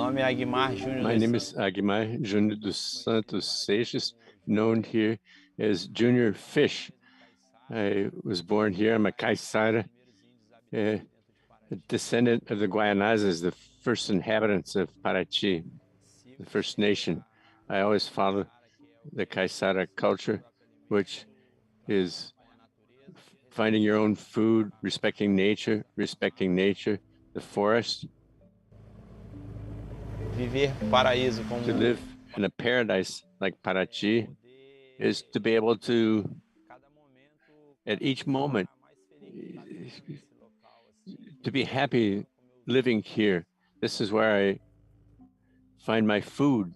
My name is Aguimar Júnior dos Santos Seixas, known here as Junior Fish. I was born here. I'm a Caiçara, a descendant of the Guaianazes, the first inhabitants of Paraty, the First Nation. I always follow the Caiçara culture, which is finding your own food, respecting nature, the forest. To live in a paradise like Paraty is to be able to, at each moment, to be happy living here. This is where I find my food.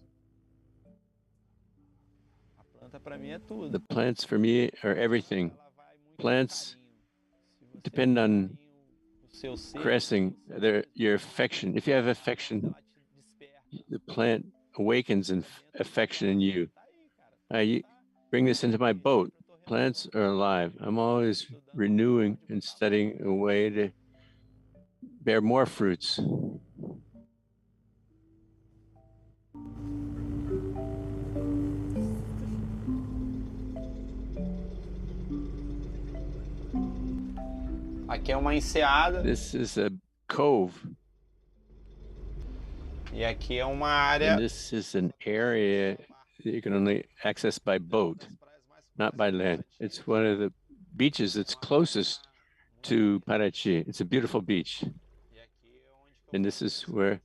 The plants for me are everything. Plants depend on caressing your affection. If you have affection, the plant awakens an affection in you. I bring this into my boat. Plants are alive. I'm always renewing and studying a way to bear more fruits. Aqui é uma enseada. This is a cove. E aqui é uma área. And this is an area that you can only access by boat, not by land. It's one of the beaches that's closest to Paraty. It's a beautiful beach. And this is where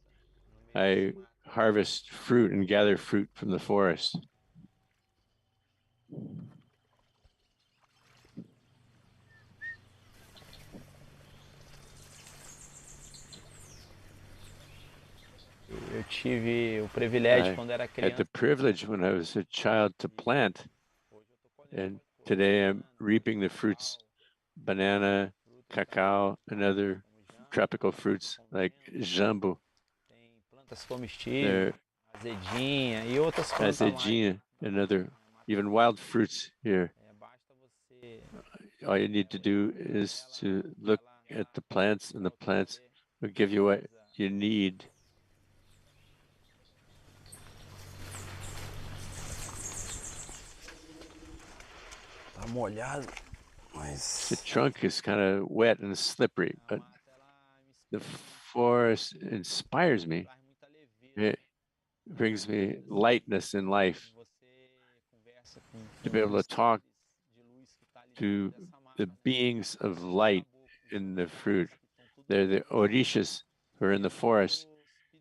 I harvest fruit and gather fruit from the forest. Eu tive o privilégio quando era criança. I had the privilege when I was a child to plant, and today I'm reaping the fruits, banana, cacao, and other tropical fruits like jambu. Tem plantas comestíveis, azedinha e outras plantas. Azedinha and other, even wild fruits here. All you need to do is to look at the plants, and the plants will give you what you need. Tá molhado, mas the trunk is kind of wet and slippery, but the forest inspires me. It brings me lightness in life. To be able to talk to the beings of light in the fruit. They're the orishas who are in the forest.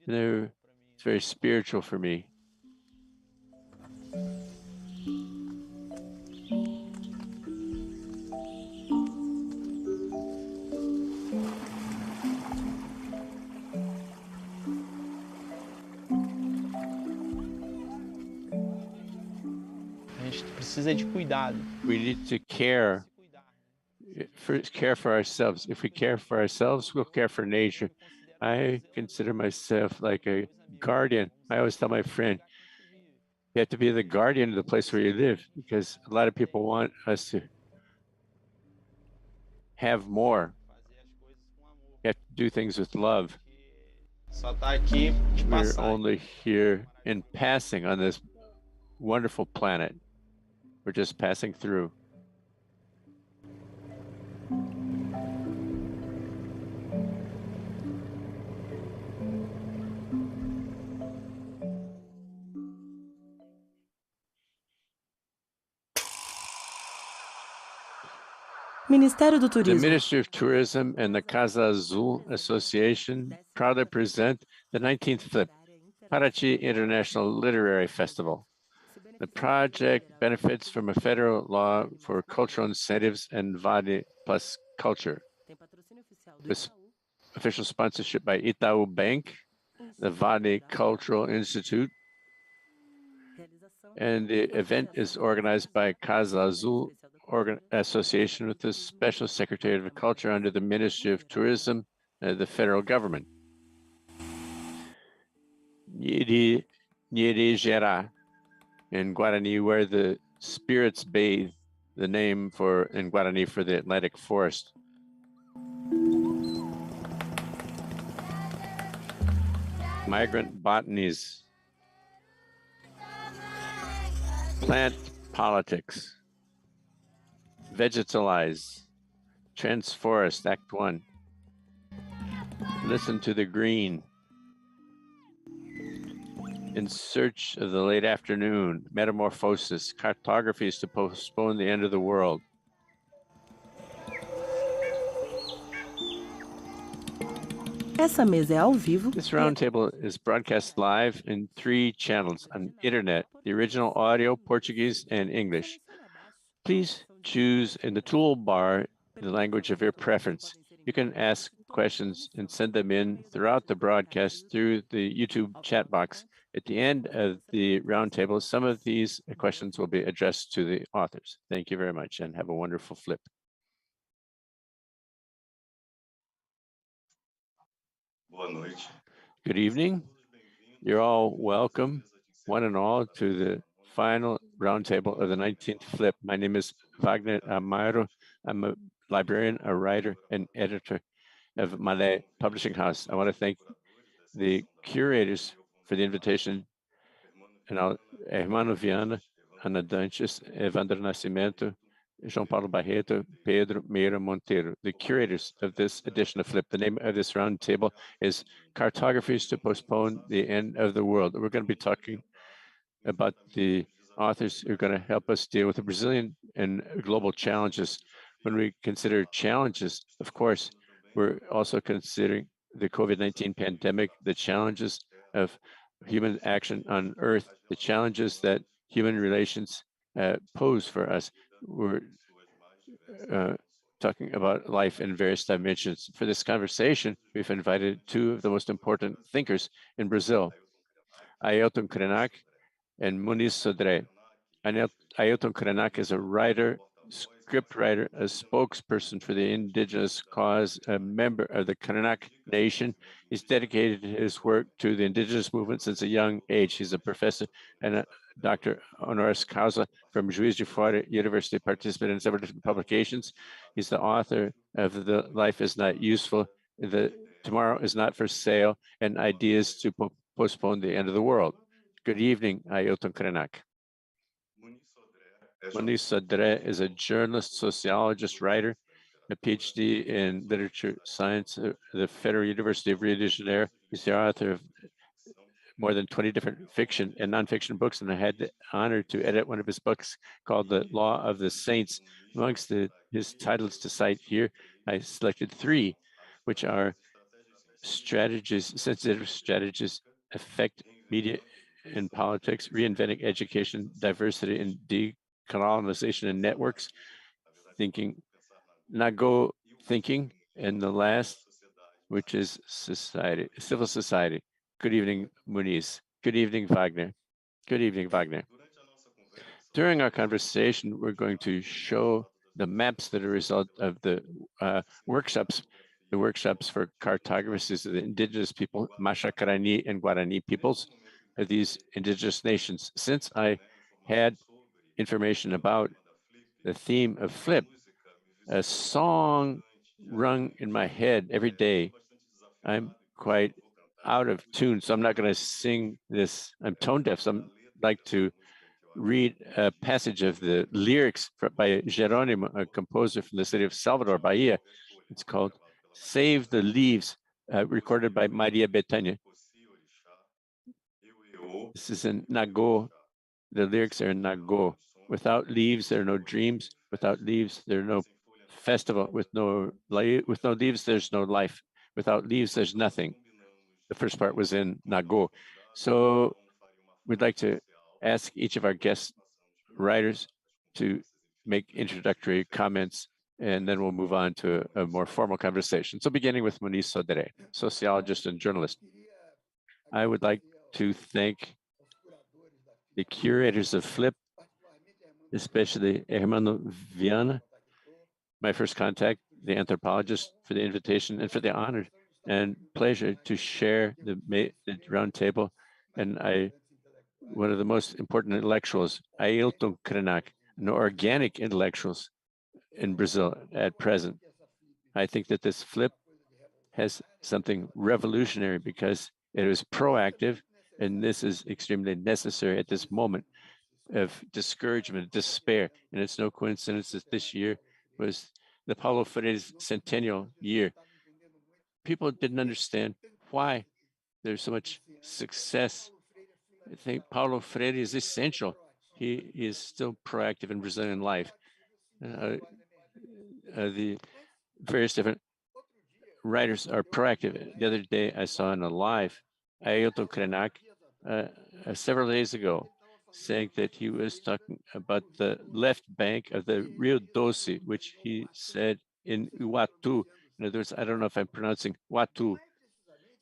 It's very spiritual for me. Precisa de cuidado. We need to care. First, care for ourselves. If we care for ourselves, we'll care for nature. I consider myself like a guardian. I always tell my friend, you have to be the guardian of the place where you live, because a lot of people want us to have more. You have to do things with love. We're only here in passing on this wonderful planet. We're just passing through. Ministério do Turismo. The Ministry of Tourism and the Casa Azul Association proudly present the 19th Flip, Paraty International Literary Festival. The project benefits from a federal law for cultural incentives and Vade plus culture. With official sponsorship by Itaú Bank, the Vade Cultural Institute, and the event is organized by Casa Azul Association with the Special Secretary of Culture under the Ministry of Tourism and the federal government. Nyeri Gera in Guarani, where the spirits bathe, the name for in Guarani for the Atlantic forest. migrant botanies, plant politics, vegetalize, transforest, Act 1, listen to the green, in search of the late afternoon, metamorphosis, cartographies to postpone the end of the world. Essa mesa é ao vivo. This roundtable is broadcast live in 3 channels on internet, the original audio, Portuguese, and English. Please choose in the toolbar the language of your preference. You can ask questions and send them in throughout the broadcast through the YouTube chat box. At the end of the roundtable, some of these questions will be addressed to the authors. Thank you very much and have a wonderful flip. Good evening. You're all welcome, one and all, to the final roundtable of the 19th flip. My name is Vagner Amaro. I'm a librarian, a writer, and editor of Malê Publishing House. I want to thank the curators for the invitation, and Hermano Viana, Ana Danches, Evandro Nascimento, João Paulo Barreto, Pedro Meira Monteiro, the curators of this edition of Flip. The name of this roundtable is Cartographies to Postpone the End of the World. We're going to be talking about the authors who are going to help us deal with the Brazilian and global challenges. When we consider challenges, of course, we're also considering the COVID-19 pandemic, the challenges of human action on Earth, the challenges that human relations pose for us. We're talking about life in various dimensions. For this conversation, we've invited 2 of the most important thinkers in Brazil, Ailton Krenak and Muniz Sodré. Ailton Krenak is a writer, script writer, a spokesperson for the indigenous cause, a member of the Krenak Nation. He's dedicated his work to the indigenous movement since a young age. He's a professor and a Dr. Honoris Causa from Juiz de Fora University, participated in several different publications. He's the author of The Life is Not Useful, The Tomorrow is Not for Sale, and Ideas to Postpone the End of the World. Good evening, Ailton Krenak. Muniz Sodré is a journalist, sociologist, writer, a PhD in literature science at the Federal University of Rio de Janeiro. He's the author of more than 20 different fiction and nonfiction books, and I had the honor to edit one of his books called The Law of the Saints. Amongst his titles to cite here, I selected 3, which are strategies, sensitive strategies, affect media and politics, reinventing education, diversity and decolonization and networks, thinking, Nagô Thinking, and the last, which is society, civil society. Good evening, Muniz. Good evening, Vagner. Good evening, Vagner. During our conversation, we're going to show the maps that are a result of the workshops for cartographies of the indigenous people, Maxakali and Guarani peoples of these indigenous nations. Since I had information about the theme of Flip, a song rung in my head every day. I'm quite out of tune, so I'm not going to sing this. I'm tone deaf, so I'm like to read a passage of the lyrics by Jerônimo, a composer from the city of Salvador, Bahia. It's called Save the Leaves, recorded by Maria Bethânia. This is in Nagô. The lyrics are in Nagô. Without leaves, there are no dreams. Without leaves, there are no festival. With no leaves, there's no life. Without leaves, there's nothing. The first part was in Nagô. So we'd like to ask each of our guest writers to make introductory comments, and then we'll move on to a more formal conversation. So beginning with Muniz Sodré, sociologist and journalist. I would like to thank the curators of Flip, especially Hermano Viana, my first contact, the anthropologist, for the invitation and for the honor and pleasure to share the roundtable. And one of the most important intellectuals, Ailton Krenak, an organic intellectuals in Brazil at present. I think that this Flip has something revolutionary because It was proactive, and this is extremely necessary at this moment of discouragement, despair. And it's no coincidence that this year was the Paulo Freire's centennial year. People didn't understand why there's so much success. I think Paulo Freire is essential. He is still proactive in Brazilian life. The various different writers are proactive. The other day I saw in a live Ailton Krenak several days ago saying that he was talking about the left bank of the Rio Doce, which he said in Uatu. In other words, I don't know if I'm pronouncing Uatu,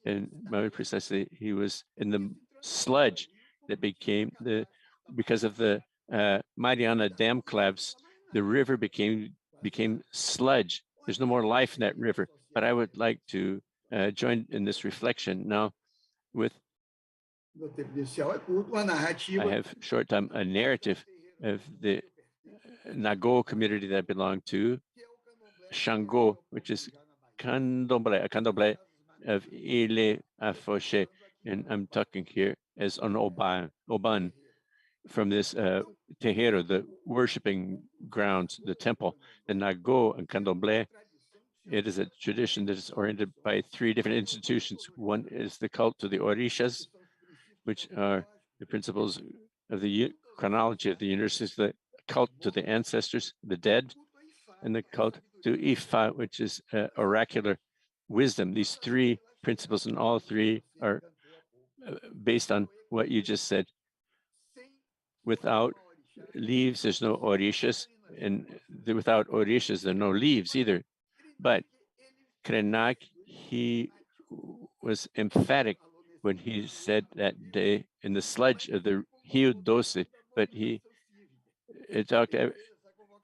and more precisely, he was in the sludge that became because of the Mariana Dam collapse, the river became sludge. There's no more life in that river. But I would like to join in this reflection now with, I have short time, a narrative of the Nagô community that I belong to, Xangô, which is candomblé, a candomblé of Ile Afoxé, and I'm talking here as an Oban from this terreiro, the worshiping grounds, the temple. The Nagô and Candomblé, it is a tradition that is oriented by three different institutions. One is the cult to the Orishas, which are the principles of the chronology of the universe, the cult to the ancestors, the dead, and the cult to Ifa, which is oracular wisdom. These three principles, and all three are based on what you just said. Without leaves, there's no orishas, and without orishas, there are no leaves either. But Krenak, he was emphatic when he said that day in the sludge of the Rio Doce, but he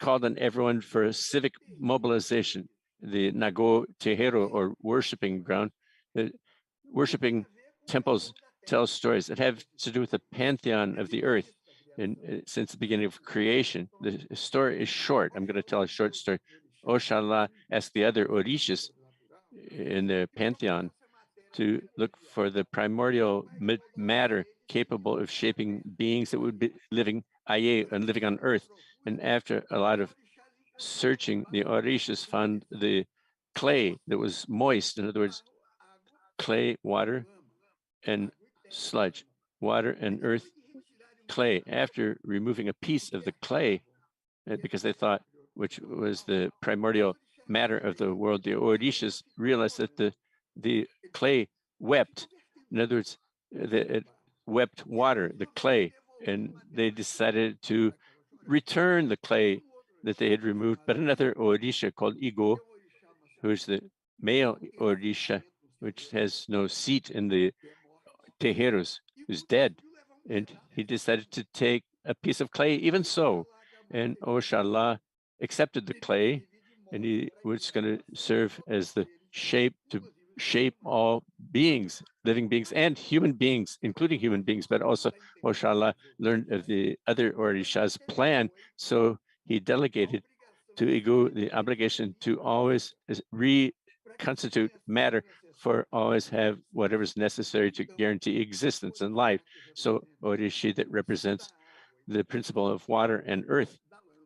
called on everyone for a civic mobilization. The Nagô Terreiro, or worshiping ground, the worshiping temples tell stories that have to do with the pantheon of the earth. And since the beginning of creation, the story is short. I'm going to tell a short story. Oxalá asked the other Orishas in the pantheon to look for the primordial matter capable of shaping beings that would be living and living on earth. And after a lot of searching, the Orishas found the clay that was moist. In other words, clay, water, and sludge, water and earth, clay. After removing a piece of the clay, because they thought, which was the primordial matter of the world, the Orishas realized that the clay wept. In other words, it wept water, the clay, and they decided to return the clay that they had removed. But another Orisha called Igo, who is the male Orisha, which has no seat in the terreiros, who's dead, and he decided to take a piece of clay, even so. And Oxalá accepted the clay, and he was going to serve as the shape to shape all beings, living beings and human beings, including human beings. But also Oxalá learned of the other Orisha's plan, so he delegated to Igu the obligation to always reconstitute matter for always have whatever's necessary to guarantee existence and life. So Orishi that represents the principle of water and earth.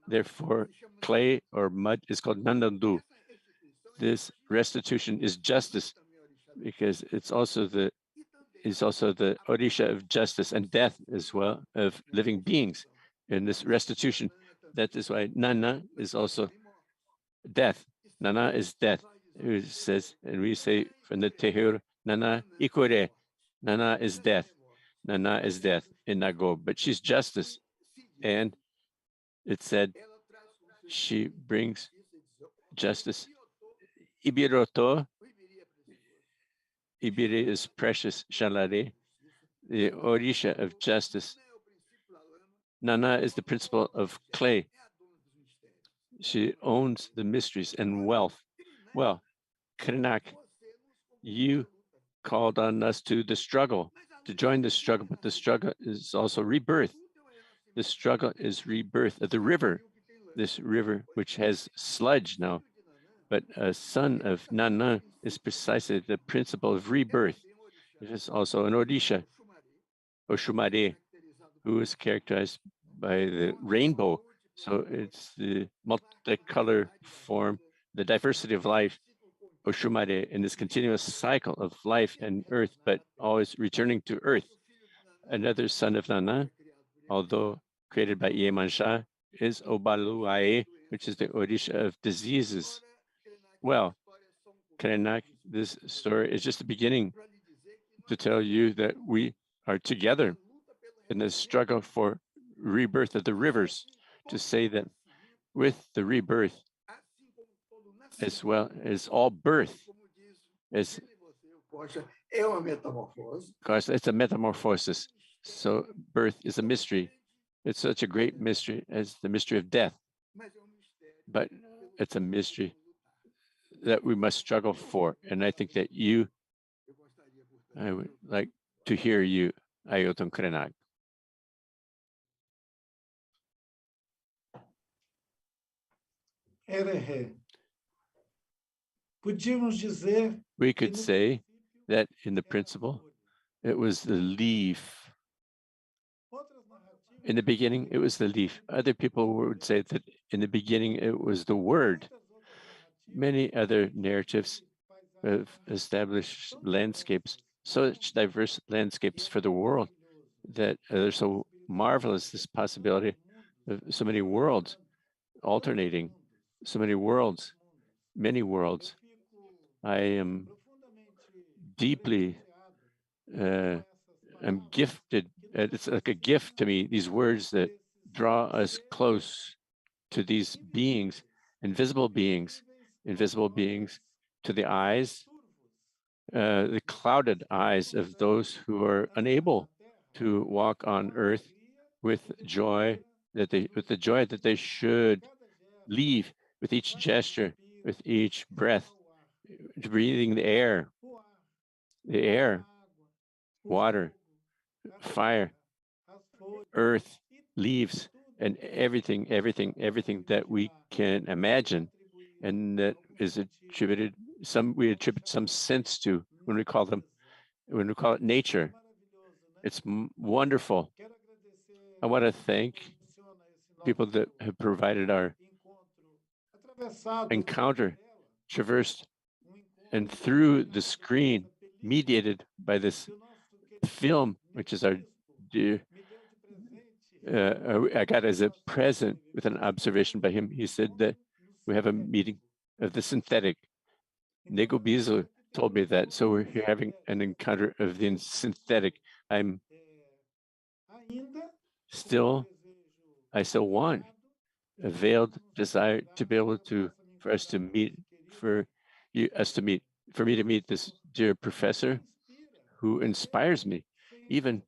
Therefore, clay or mud is called Nandandu. This restitution is justice because it's also the Orisha of justice and death as well, of living beings. In this restitution, that is why Nana is also death. Nana is death. Who says, and we say from the Tehur, Nana Ikure, Nana is death. Nana is death in Nagô, but she's justice. And it said she brings justice. Ibiroto, Ibiri is precious, Shalare, the Orisha of justice. Nana is the principle of clay. She owns the mysteries and wealth. Well, Krenak, you called on us to the struggle, to join the struggle, but the struggle is also rebirth. The struggle is rebirth of the river, this river which has sludge now, but a son of Nana is precisely the principle of rebirth. It is also an Odisha, Oshumare, who is characterized by the rainbow. So it's the multicolor form, the diversity of life, Oshumare, in this continuous cycle of life and earth, but always returning to earth. Another son of Nana, although created by Iemanjá, is Obaluae, which is the Odisha of diseases. Well, Krenak, this story is just the beginning to tell you that we are together in the struggle for rebirth of the rivers, to say that with the rebirth, as well as all birth, is because it's a metamorphosis. So birth is a mystery. It's such a great mystery as the mystery of death, but it's a mystery that we must struggle for. And I think that I would like to hear you, Ailton Krenak. We could say that in the principle, it was the leaf. In the beginning, it was the leaf. Other people would say that in the beginning, it was the word. Many other narratives have established landscapes, such diverse landscapes for the world, that they're so marvelous, this possibility of so many worlds alternating, so many worlds, many worlds. I am deeply, I'm gifted, it's like a gift to me, these words that draw us close to these beings, invisible beings to the eyes, the clouded eyes of those who are unable to walk on earth with joy with the joy that they should leave with each gesture, with each breath, breathing the air, water, fire, earth, leaves, and everything that we can imagine, and that is attributed, we attribute some sense to when we call it nature. It's wonderful. I want to thank people that have provided our encounter, traversed and through the screen, mediated by this film, which is our dear, I got as a present with an observation by him. He said that we have a meeting of the synthetic. Nagô told me that, so we're here having an encounter of the synthetic. I still want a veiled desire to be able to, for me to meet this dear professor who inspires me, even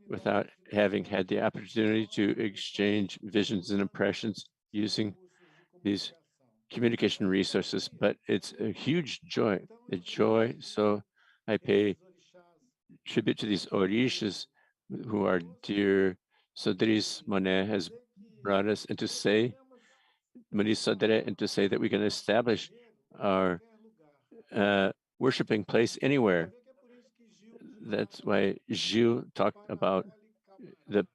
without having had the opportunity to exchange visions and impressions using these communication resources. But it's a huge joy, So I pay tribute to these orishas who are dear. Sodré's Monet has brought us, and to say, Muniz Sodré, and to say that we can establish our worshiping place anywhere. That's why Gil talked about the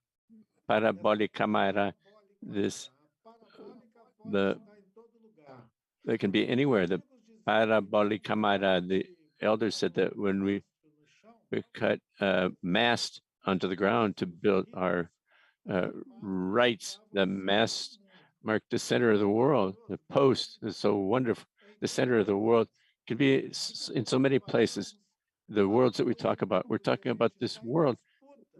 parabolic camera, they can be anywhere. The parabolic camera, the elder said that when we cut a mast onto the ground to build our rights, the mast marked the center of the world. The post is so wonderful. The center of the world can be in so many places. The worlds that we talk about, we're talking about this world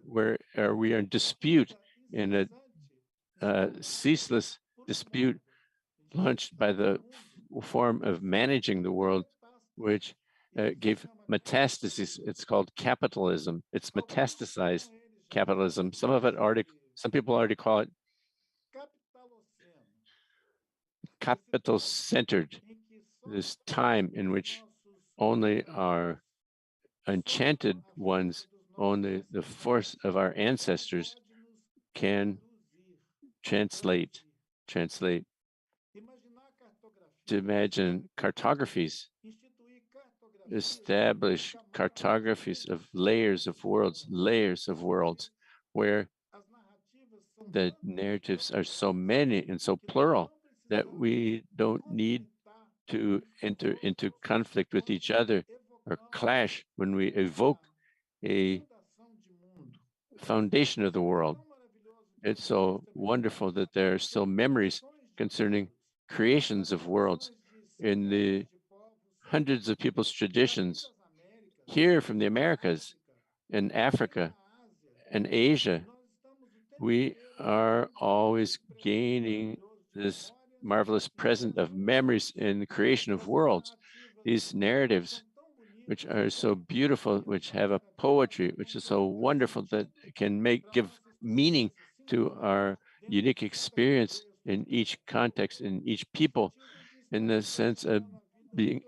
where we are in dispute, in a ceaseless dispute launched by the form of managing the world, which gave metastasis. It's called capitalism. It's metastasized capitalism. Some people already call it capital-centered, this time in which only our enchanted ones, only the force of our ancestors can translate. To imagine cartographies, establish cartographies of layers of worlds, where the narratives are so many and so plural that we don't need to enter into conflict with each other or clash when we evoke a foundation of the world. It's so wonderful that there are still memories concerning creations of worlds in the hundreds of people's traditions here from the Americas and Africa and Asia. We are always gaining this marvelous present of memories in the creation of worlds, these narratives which are so beautiful, which have a poetry, which is so wonderful that can give meaning to our unique experience in each context, in each people, in the sense of being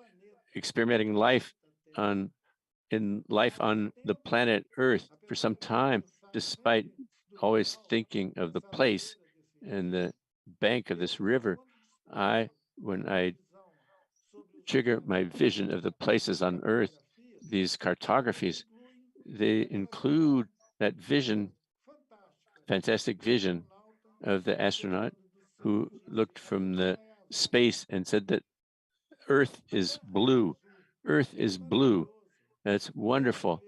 experimenting life on the planet Earth for some time, despite always thinking of the place and the bank of this river. When I trigger my vision of the places on Earth, these cartographies, they include that vision, fantastic vision of the astronaut who looked from the space and said that Earth is blue. Earth is blue. That's wonderful.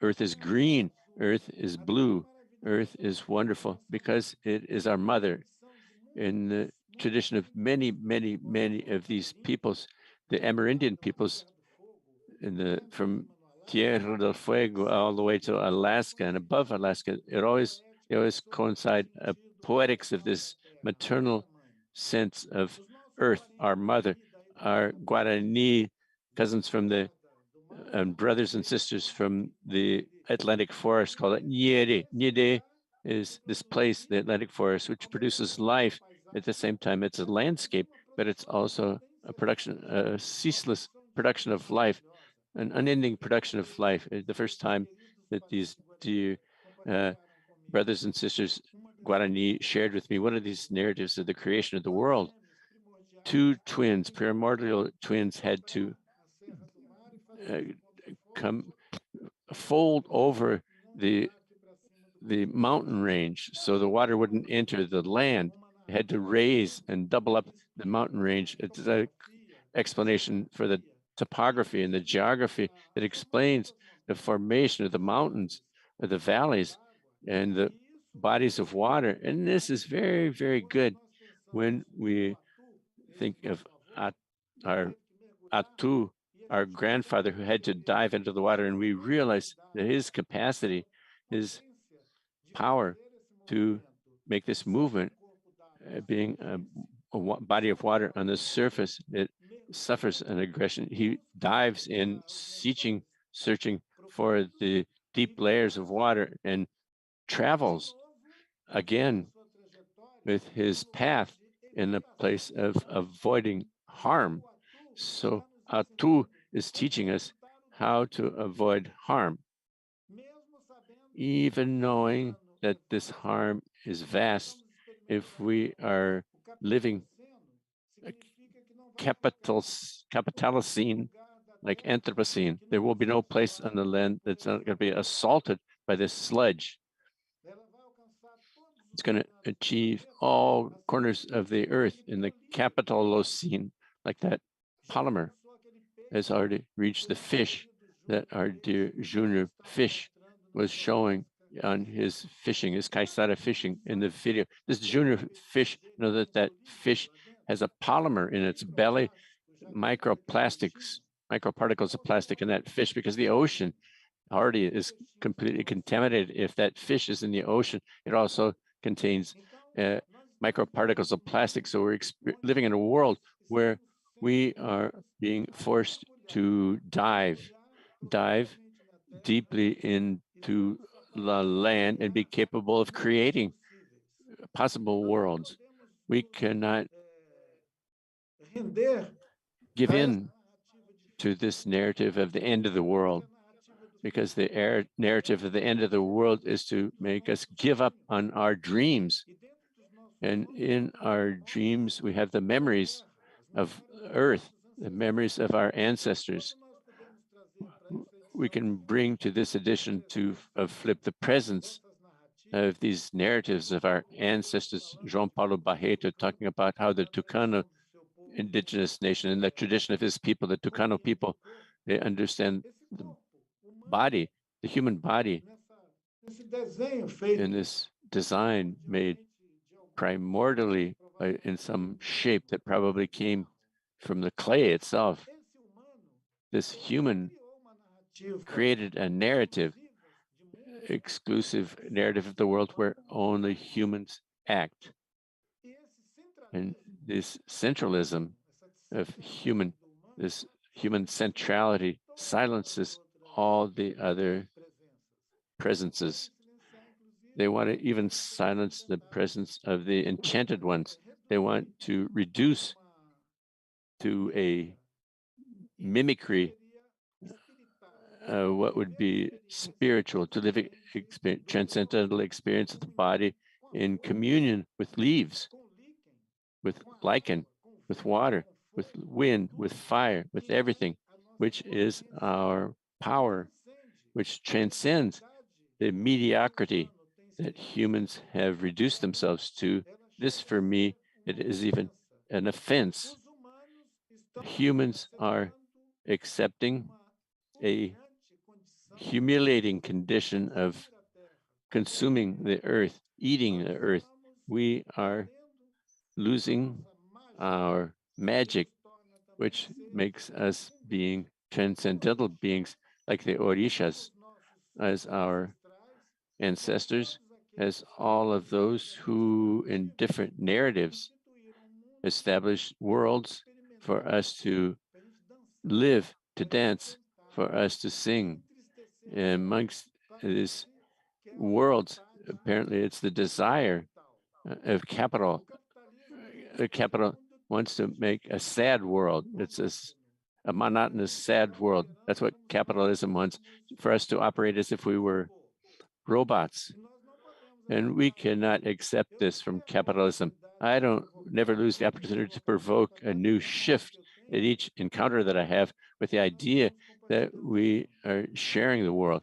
Earth is green. Earth is blue. Earth is wonderful because it is our mother. In the tradition of many, many, many of these peoples, the Amerindian peoples, from Tierra del Fuego all the way to Alaska and above Alaska, they always coincide poetics of this maternal sense of Earth, our mother, our Guarani cousins from the and brothers and sisters from the Atlantic forest called it Niede. Niede is this place, the Atlantic forest, which produces life. At the same time, it's a landscape, but it's also a ceaseless production of life, an unending production of life. The first time that these dear brothers and sisters Guarani shared with me one of these narratives of the creation of the world, two twins, primordial twins, had to come fold over the mountain range so the water wouldn't enter the land. It had to raise and double up the mountain range. It's an explanation for the topography and the geography that explains the formation of the mountains, of the valleys, and the bodies of water. And this is very, very good when we think of our Atu, our grandfather who had to dive into the water, and we realize that his capacity, his power to make this movement, being a body of water on the surface, it suffers an aggression. He dives in, searching for the deep layers of water and travels again with his path in the place of avoiding harm. So Atu is teaching us how to avoid harm, even knowing that this harm is vast. If we are living a capitalocene, like Anthropocene, there will be no place on the land that's not going to be assaulted by this sludge. It's going to achieve all corners of the earth in the capitalocene, like that polymer has already reached the fish that our dear Junior Fish was showing on his fishing, his Kaisara fishing in the video. This Junior Fish, that fish has a polymer in its belly, microparticles of plastic in that fish, because the ocean already is completely contaminated. If that fish is in the ocean, it also contains microparticles of plastic. So we're living in a world where we are being forced to dive deeply into the land and be capable of creating possible worlds. We cannot give in to this narrative of the end of the world, because the narrative of the end of the world is to make us give up on our dreams. And in our dreams, we have the memories of Earth, the memories of our ancestors. we can bring to this edition of Flip the Presence of these narratives of our ancestors, João Paulo Barreto, talking about how the Tucano indigenous nation, in the tradition of his people, the Tucano people, they understand the body, the human body, in this design made primordially in some shape that probably came from the clay itself. This human created a narrative, exclusive narrative of the world where only humans act. And this centralism of this human centrality silences all the other presences. They want to even silence the presence of the enchanted ones. They want to reduce to a mimicry what would be spiritual, to live transcendental experience of the body in communion with leaves, with lichen, with water, with wind, with fire, with everything, which is our power, which transcends the mediocrity that humans have reduced themselves to. This, for me, it is even an offense. Humans are accepting a humiliating condition of consuming the earth, eating the earth. We are losing our magic, which makes us being transcendental beings like the Orishas, as our ancestors, as all of those who in different narratives establish worlds for us to live, to dance, for us to sing. And amongst these worlds, apparently it's the desire of capital. Capital wants to make a sad world. It's a monotonous, sad world. That's what capitalism wants, for us to operate as if we were robots. And we cannot accept this from capitalism. I don't never lose the opportunity to provoke a new shift at each encounter that I have with the idea that we are sharing the world.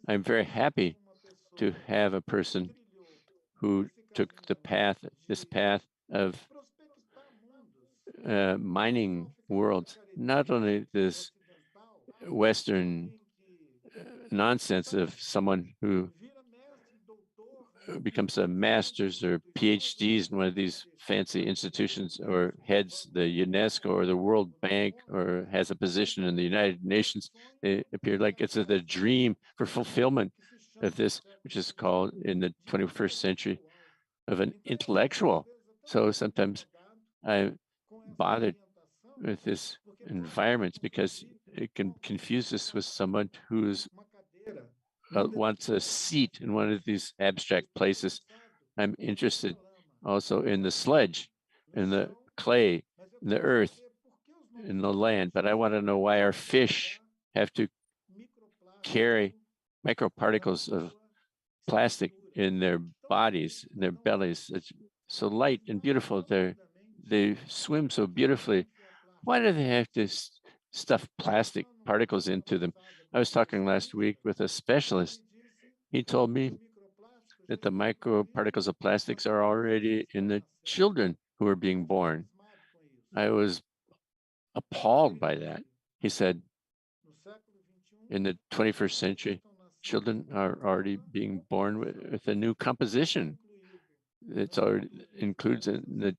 I'm very happy to have a person who took this path of mining worlds, not only this Western nonsense of someone who becomes a master's or PhDs in one of these fancy institutions, or heads the UNESCO or the World Bank, or has a position in the United Nations. They appear like it's the dream for fulfillment of this, which is called in the 21st century of an intellectual. So sometimes I'm bothered with this environment because it can confuse us with someone who's wants a seat in one of these abstract places. I'm interested also in the sludge, in the clay, in the earth, in the land, but I want to know why our fish have to carry microparticles of plastic in their bodies, in their bellies. It's so light and beautiful. They swim so beautifully. Why do they have to stuff plastic particles into them? I was talking last week with a specialist. He told me that the microparticles of plastics are already in the children who are being born. I was appalled by that. He said, in the 21st century, children are already being born with a new composition. It's already includes in the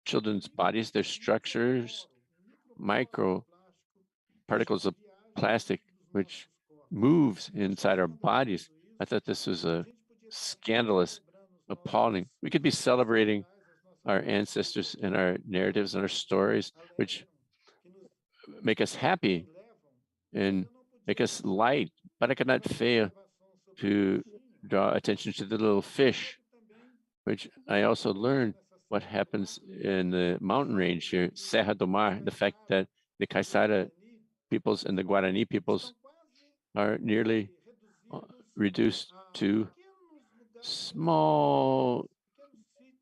children's bodies, their structures, micro particles of plastic, which moves inside our bodies. I thought this was a scandalous, appalling. We could be celebrating our ancestors and our narratives and our stories, which make us happy and make us light, but I could not fail to draw attention to the little fish, which I also learned what happens in the mountain range here, Serra do Mar, the fact that the Caiçara peoples and the Guarani peoples are nearly reduced to small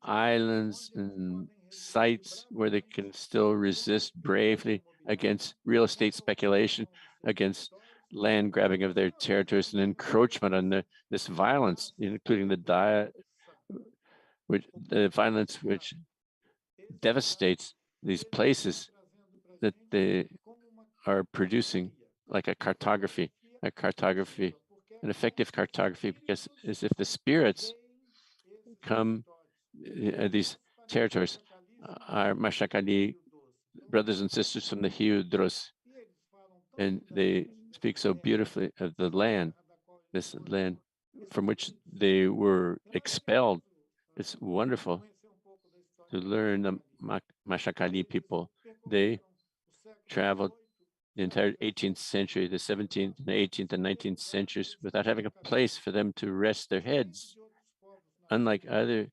islands and sites where they can still resist bravely against real estate speculation, against land grabbing of their territories and encroachment on this violence, including the violence which devastates these places that they are producing, like a cartography, an effective cartography, because as if the spirits come, these territories, our Maxakali brothers and sisters from the Rio Doce, and they speak so beautifully of the land, this land from which they were expelled. It's wonderful to learn the Maxakali people. They traveled the entire 18th century, the 17th, the 18th, and 19th centuries without having a place for them to rest their heads. Unlike other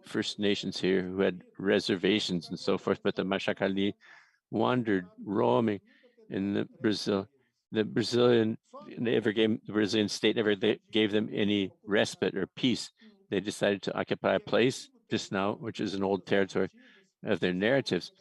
First Nations here who had reservations and so forth, but the Maxakali wandered, roaming in Brazil. The Brazilian state never gave them any respite or peace. They decided to occupy a place just now, which is an old territory of their narratives.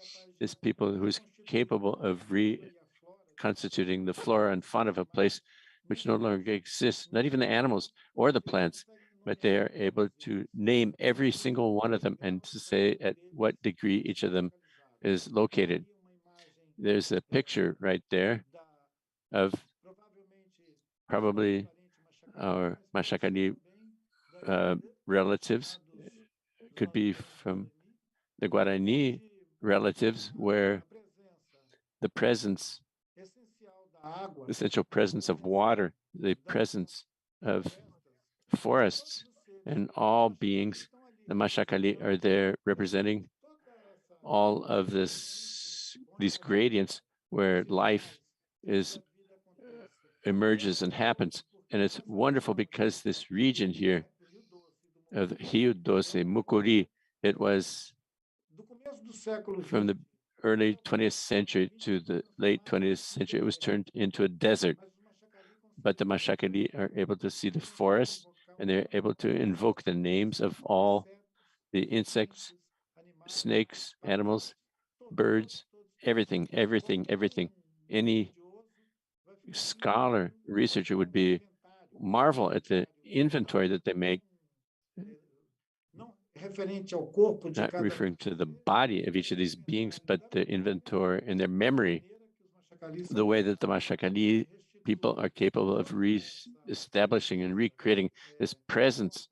This people who's capable of reconstituting the flora and fauna of a place which no longer exists, not even the animals or the plants, but they are able to name every single one of them and to say at what degree each of them is located. There's a picture right there of probably our Maxakali relatives, could be from the Guarani relatives, where the presence, essential presence of water, the presence of forests and all beings, the Maxakali are there representing all of these gradients where life is emerges and happens. And it's wonderful because this region here of Rio Doce, Mucuri, it was from the early 20th century to the late 20th century, it was turned into a desert. But the Maxakali are able to see the forest, and they're able to invoke the names of all the insects, snakes, animals, birds, everything. Any scholar, researcher would be marvel at the inventory that they make, not referring to the body of each of these beings, but the inventory and their memory, the way that the Maxakali people are capable of re-establishing and recreating this presence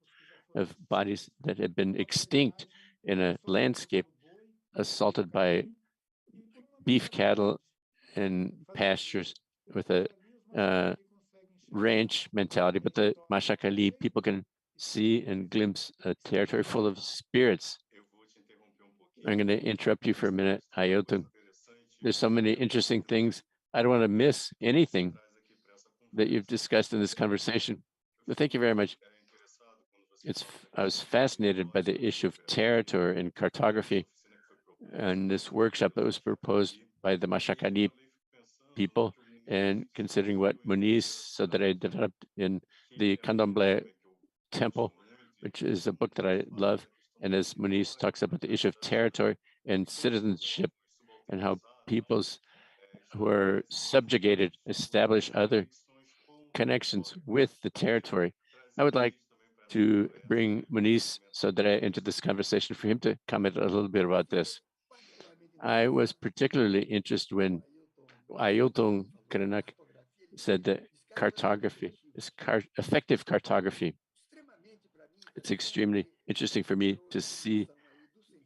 of bodies that have been extinct in a landscape assaulted by beef cattle and pastures with a ranch mentality. But the Maxakali people can see and glimpse a territory full of spirits. I'm going to interrupt you for a minute, Ailton. There's so many interesting things. I don't want to miss anything that you've discussed in this conversation. But thank you very much. I was fascinated by the issue of territory and cartography and this workshop that was proposed by the Maxakali people, and considering what Muniz Sodré developed in the Candomblé Temple, which is a book that I love. And as Muniz talks about the issue of territory and citizenship and how peoples who are subjugated establish other connections with the territory. I would like to bring Muniz Sodré into this conversation for him to comment a little bit about this. I was particularly interested when Ailton Krenak said that cartography is effective cartography. It's extremely interesting for me to see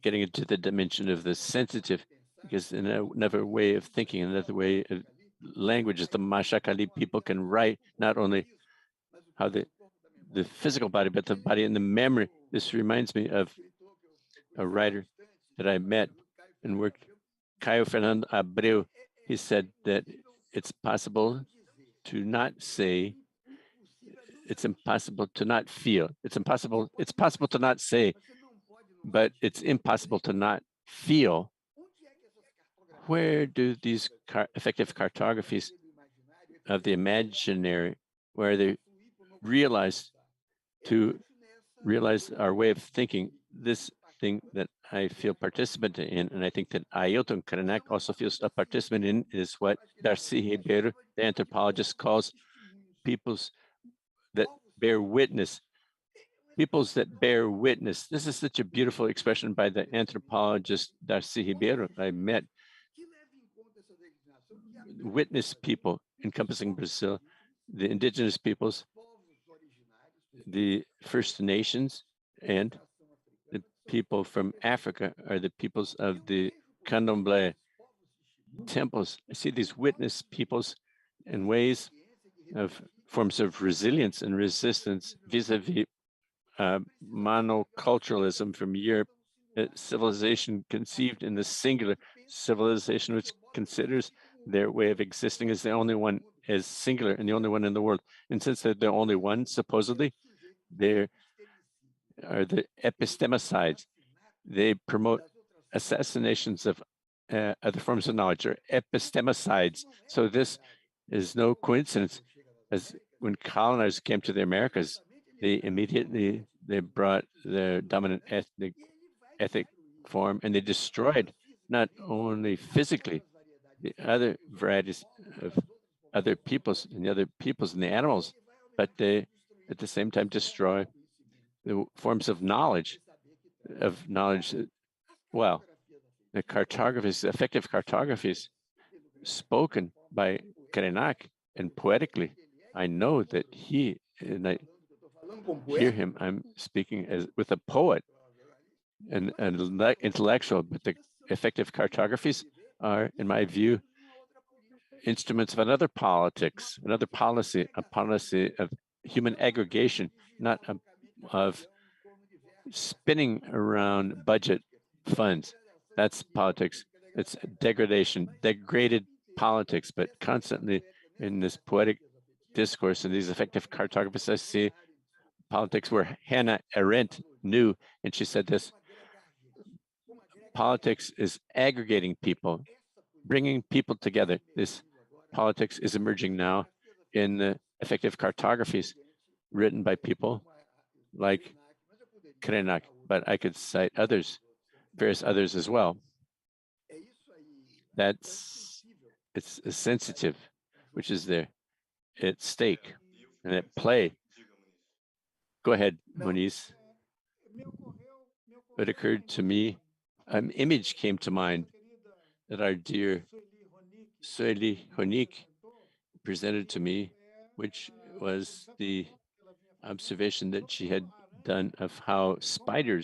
getting into the dimension of the sensitive, because in another way of thinking, another way of languages, the Maxakali people can write not only how the physical body, but the body and the memory. This reminds me of a writer that I met and worked, Caio Fernando Abreu. He said that it's possible to not say, it's impossible to not feel. It's possible to not say, but it's impossible to not feel. Where do these effective cartographies of the imaginary, where they realize our way of thinking, this thing that I feel participant in, and I think that Ailton Krenak also feels a participant in, is what Darcy Ribeiro, the anthropologist, calls peoples that bear witness. Peoples that bear witness. This is such a beautiful expression by the anthropologist Darcy Ribeiro. I met witness people encompassing Brazil, the indigenous peoples, the First Nations, and the people from Africa are the peoples of the Candomblé temples. I see these witness peoples in ways of forms of resilience and resistance vis-a-vis monoculturalism from Europe, civilization conceived in the singular, civilization which considers their way of existing as the only one, as singular and the only one in the world. And since they're the only one, supposedly, they are the epistemicides. They promote assassinations of other forms of knowledge, or epistemicides. So this is no coincidence. As when colonizers came to the Americas, they immediately brought their dominant ethic form, and they destroyed not only physically the other varieties of other peoples and the other peoples and the animals, but they at the same time destroy the forms of knowledge, well, the cartographies, effective cartographies spoken by Krenak, and poetically, I know that he, and I hear him, I'm speaking as with a poet and an intellectual, but the effective cartographies are, in my view, instruments of another politics, another policy, a policy of human aggregation, not of spinning around budget funds. That's politics. It's degradation, degraded politics, but constantly in this poetic discourse and these effective cartographies, I see politics where Hannah Arendt knew, and she said this: politics is aggregating people, bringing people together. This politics is emerging now in the effective cartographies written by people like Krenak, but I could cite others, various others as well. It's a sensitive, which is there at stake and at play. Go ahead, Muniz. It occurred to me, an image came to mind that our dear Sueli Honik presented to me, which was the observation that she had done of how a spider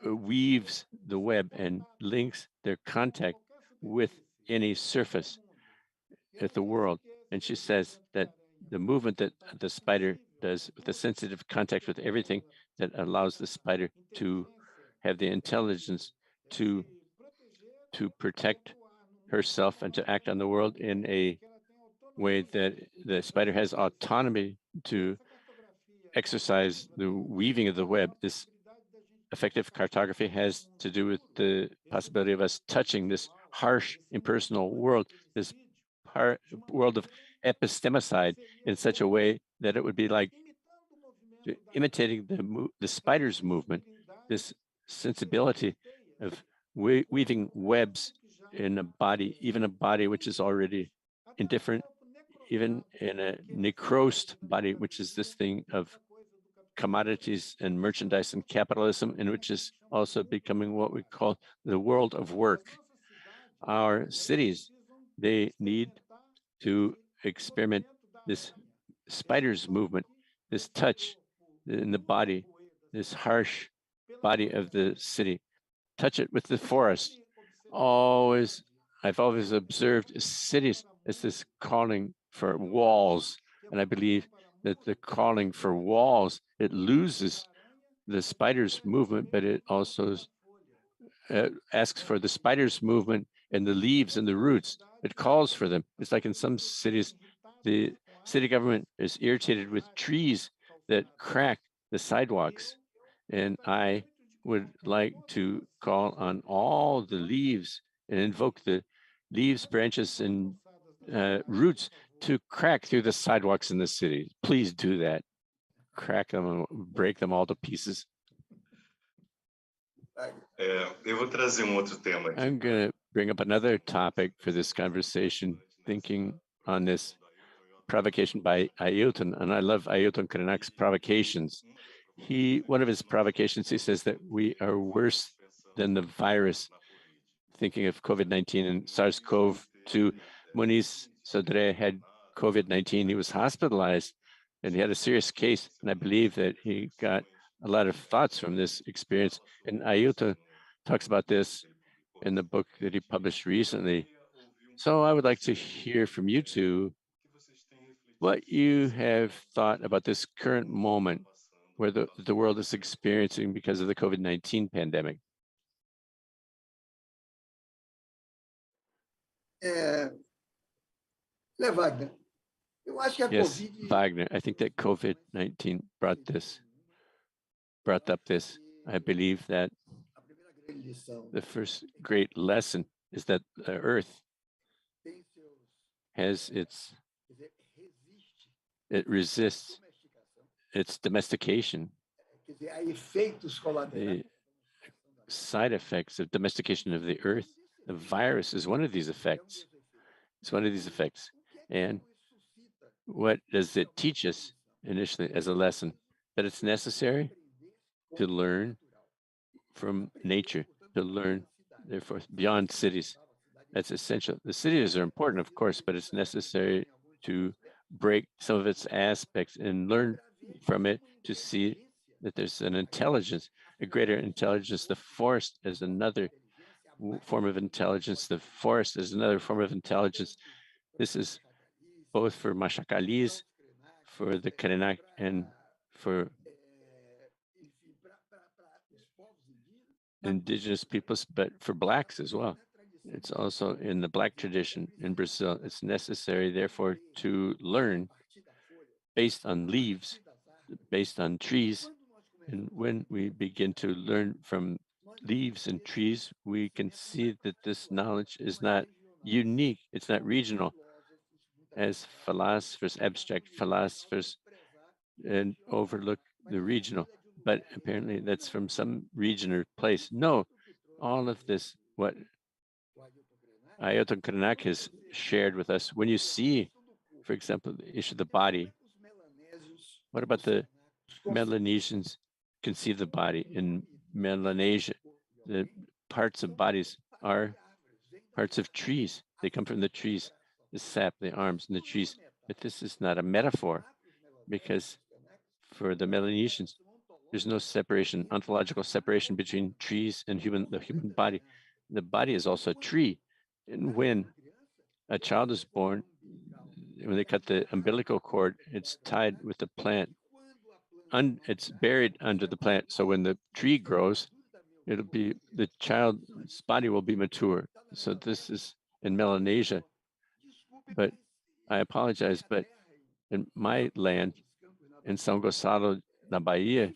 weaves the web and links their contact with any surface at the world. And she says that the movement that the spider does with the sensitive contact with everything, that allows the spider to have the intelligence to protect herself and to act on the world in a way that the spider has autonomy to exercise the weaving of the web. This effective cartography has to do with the possibility of us touching this harsh, impersonal world, this world of epistemicide, in such a way that it would be like imitating the spider's movement, this sensibility of weaving webs in a body, even a body which is already indifferent, even in a necrosed body, which is this thing of commodities and merchandise and capitalism, and which is also becoming what we call the world of work. Our cities, they need to experiment this spider's movement, this touch in the body, this harsh body of the city. Touch it with the forest. I've always observed cities as this calling for walls, and I believe that the calling for walls, it loses the spider's movement, but it also asks for the spider's movement and the leaves and the roots. It calls for them. It's like in some cities, the city government is irritated with trees that crack the sidewalks. And I would like to call on all the leaves and invoke the leaves, branches, and roots to crack through the sidewalks in the city. Please do that. Crack them and break them all to pieces. I'm going to bring up another topic for this conversation, thinking on this provocation by Ailton, and I love Ailton Krenak's provocations. One of his provocations, he says that we are worse than the virus, thinking of COVID-19 and SARS-CoV-2. Muniz Sodré had COVID-19. He was hospitalized and he had a serious case. And I believe that he got a lot of thoughts from this experience. And Ailton talks about this in the book that he published recently. So I would like to hear from you two what you have thought about this current moment where the world is experiencing because of the COVID-19 pandemic. Wagner. Yes, Wagner, I think that COVID-19 brought up this. I believe that the first great lesson is that the Earth has it resists its domestication. The side effects of domestication of the Earth, the virus is one of these effects. It's one of these effects. And what does it teach us initially as a lesson? That it's necessary to learn from nature, to learn, therefore, beyond cities. That's essential. The cities are important, of course, but it's necessary to break some of its aspects and learn from it to see that there's an intelligence, a greater intelligence. The forest is another form of intelligence. The forest is another form of intelligence. This is both for Maxakalis, for the Krenak, and for indigenous peoples, but for Blacks as well. It's also in the Black tradition in Brazil. It's necessary, therefore, to learn based on leaves, based on trees. And when we begin to learn from leaves and trees, we can see that this knowledge is not unique, it's not regional. As philosophers, abstract philosophers, and overlook the regional, but apparently that's from some region or place. No, all of this, what Ailton Krenak has shared with us, when you see, for example, the issue of the body, what about the Melanesians conceive the body? In Melanesia, the parts of bodies are parts of trees. They come from the trees, the sap, the arms, and the trees. But this is not a metaphor, because for the Melanesians, there's no separation, ontological separation between trees and the human body. The body is also a tree. And when a child is born, when they cut the umbilical cord, it's tied with the plant. It's buried under the plant. So when the tree grows, the child's body will be mature. So this is in Melanesia. But I apologize, but in my land, in São Gonçalo, na Bahia,